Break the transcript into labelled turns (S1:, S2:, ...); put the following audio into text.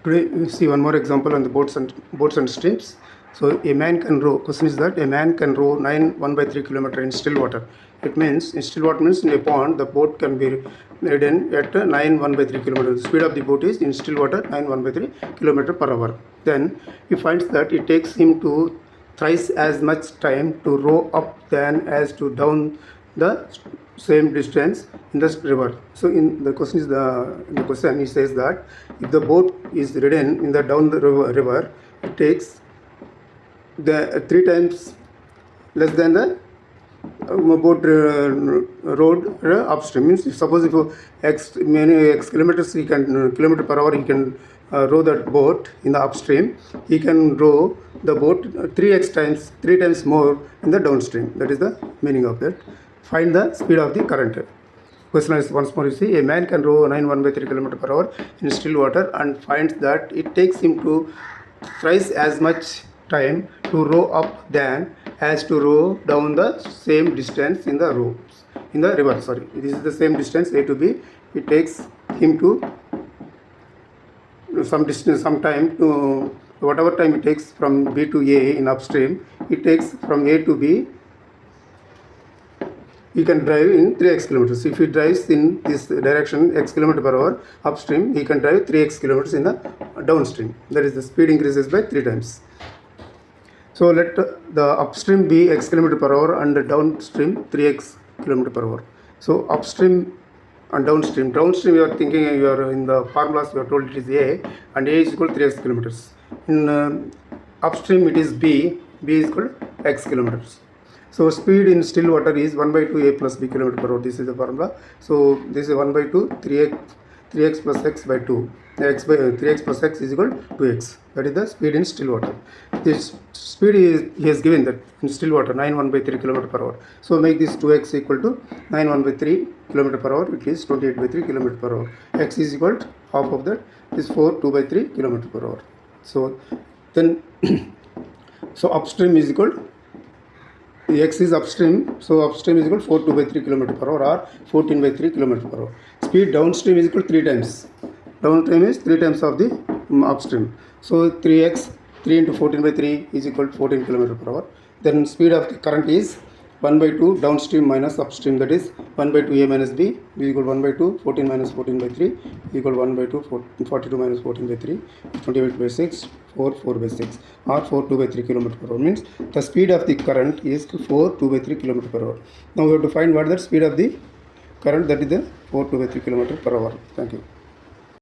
S1: Today we see one more example on the boats and streams. So a man can row. Question is that a man can row 1/3 kilometer in still water. It means in still water means in a pond the boat can be ridden at 1/3 kilometer. The speed of the boat is in still water 1/3 kilometer per hour. Then he finds that it takes him to thrice as much time to row up than as to down the same distance in the river. So in the question is in the question he says that if the boat is ridden in the down the river, it takes the 3 times less than the boat rowed upstream. Means suppose if x kilometers he can kilometer per hour he can row that boat in the upstream, he can row the boat 3 times more in the downstream. That is the meaning of that. Find the speed of the current. Question is once more, you see, a man can row 1/3 kilometer per hour in still water and finds that it takes him to thrice as much time to row up than as to row down the same distance in the river. Sorry, this is the same distance A to B. It takes him to some time to whatever time it takes from B to A in upstream. It takes from A to B. He can drive in 3x kilometers. If he drives in this direction x kilometer per hour upstream, he can drive 3x kilometers in the downstream. That is, the speed increases by 3 times. So let the upstream be x kilometer per hour and the downstream 3x kilometer per hour. So upstream and downstream. Downstream you are thinking, you are in the formulas you are told it is A and A is equal to 3x kilometers. In upstream it is B is equal to x kilometers. So speed in still water is 1/2 A plus B kilometer per hour. This is the formula. So this is 1/2 3x plus x by 2. 3x plus x is equal to 2x. That is the speed in still water. This speed he has given that in still water 9/1/3 kilometer per hour. So make this 2x equal to 9/1/3 kilometer per hour, which is 28/3 kilometer per hour. X is equal to half of that is 4 2/3 kilometer per hour. So then so upstream is equal x is upstream, so upstream is equal to 4 2/3 kilometer per hour or 14/3 kilometer per hour. Speed downstream is equal to 3 times. Downstream is 3 times of the upstream. So 3x 3 into 14/3 is equal to 14 kilometer per hour. Then speed of the current is 1/2 downstream minus upstream, that is 1/2 A minus B is equal to 1/2 14 minus 14/3 is equal to 1/2 42 minus 14/3 28/6 4/6 or 4 2/3 kilometer per hour. Means the speed of the current is 4 2/3 kilometer per hour. Now we have to find what the speed of the current, that is the 4 2/3 kilometer per hour. Thank you.